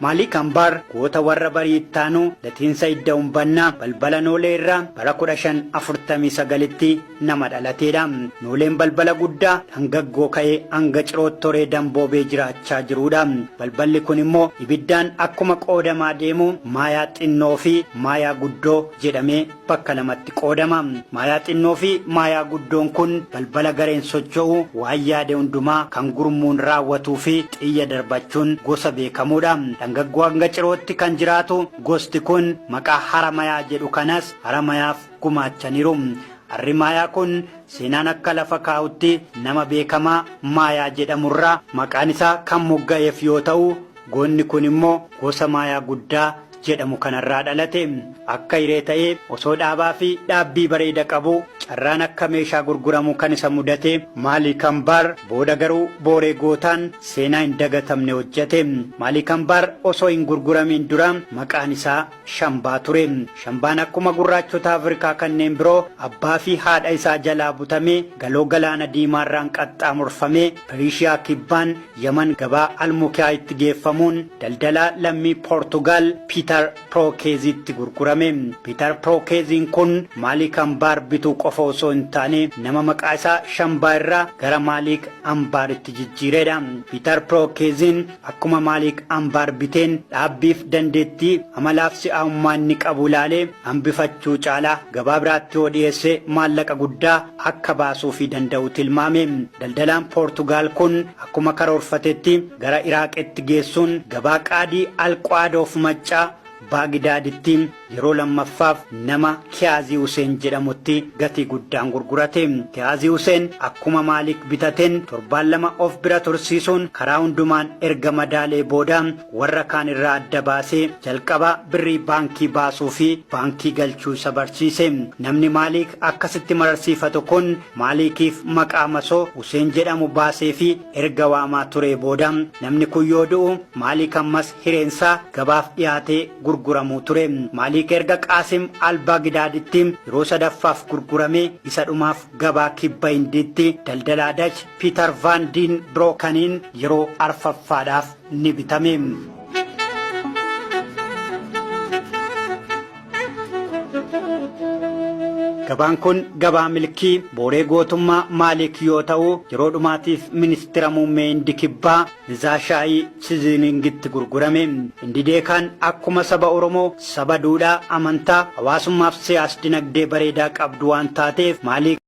Maaliik Ambaar goota warra bariittaanuu latiinsa idda umbannaa balbala Noolee irraa bara 1549tti nama dhalateedha. Nooleen balbala guddaa hangaggoo ka'ee hanga Cirootoree damboobee jiraachaa jiruudha. Balballi kun immoo ibiddaan akkuma qoodamaa deemu maayaa xinnoo fi maayaa guddoo jedhamee bakka lamatti qoodama. Maayaa xinnoo fi maayaa guddoon kun balbala gareen socho'u waan yaade hundumaa kan gurmuun raawwatuu fi xiyya darbachuun gosa beekamuudha. Hangaggoo hanga Cirootti kan jiraatu gosti kun maqaa Haramayaa jedhu kanas Haramayaaf gumaachaniiru. Harri Maayaa kun seenaan akka lafa kaa'utti nama beekamaa Maayaa jedhamurraa maqaan isaa kan mogga'eef yoo ta'u, goonni kun immoo gosa Maayaa guddaa jedhamu kanarraa dhalate. Akka hiree ta'ee osoo dhaabaa fi dhaabbii bareeda qabu carraan akka meeshaa gurguramu kan isa mudate. Maaliik Ambaar booda garuu booree gootaan seenaa hin dagatamne hojjete. Maaliik Ambaar osoo hin gurguramin dura maqaan isaa Shambaa ture. Shambaan akkuma gurraachota Afrikaa kanneen biroo abbaa fi haadha isaa jalaa butamee galoo galaana diimaarraan qaxxaamurfamee Perishiyaa kibbaan Yaman gabaa Almukaayitti geeffamuun daldalaa lammii Poortugaal Piiter Prookeeziitti gurgurame. Piiter Prookeeziin kun Maaliik Ambaar bituu qofa osoo hin taane nama maqaa isaa Shambaa irraa gara Maaliik Ambaaritti jijjiireedha. Piiter Prookeeziin akkuma Maaliik Ambaar biteen dhaabbiif dandeettii amalaaf si'aawummaa inni qabu ilaalee hambifachuu caalaa gabaa biraatti yoo dhiyeesse maallaqa guddaa akka baasuu fi danda'u tilmaame. Daldalaan Poortugaal kun akkuma karoorfatetti gara Iraaqitti geessuun gabaa qaadii Alqaadoof maccaa Baagdaaditti yeroo lammaffaaf nama Kiyaazii Huseen jedhamutti gatii guddaan gurgurate. Kiyaazii Huseen akkuma Maaliik bitateen torbaan lama of bira tursiisuun karaa hundumaan erga madaalee booda warra kaan irraa adda baasee jalqaba birrii baankii baasuu fi baankii galchuu isa barsiise. Namni Maaliik akkasitti mararsiifatu kun Maaliikiif maqaa masoo Huseen jedhamu baasee fi erga waamaa ture booda namni kun yoo du'u Maaliik ammas hireensaa gabaaf dhiyaatee gurguramuu ture. Maaliik erga Qaasim Al-Baagdaaditti yeroo sadaffaaf gurgurame isa dhumaaf gabaa kibba Hindiitti daldalaa Dach Piiter Van Den Broekeniin yeroo arfaffaadhaaf ni bitame. Gabaan kun gabaa milkii booree gootummaa Maaliik yoo ta'u yeroo dhumaatiif ministeera muummee Hindii kibbaa Nizaashaayii Chiziningitti gurgurame. Hindideekaan akkuma saba Oromoo saba duudhaa amantaa hawaasummaaf siyaas dinagdee bareedaa qabdu waan taateef Maaliik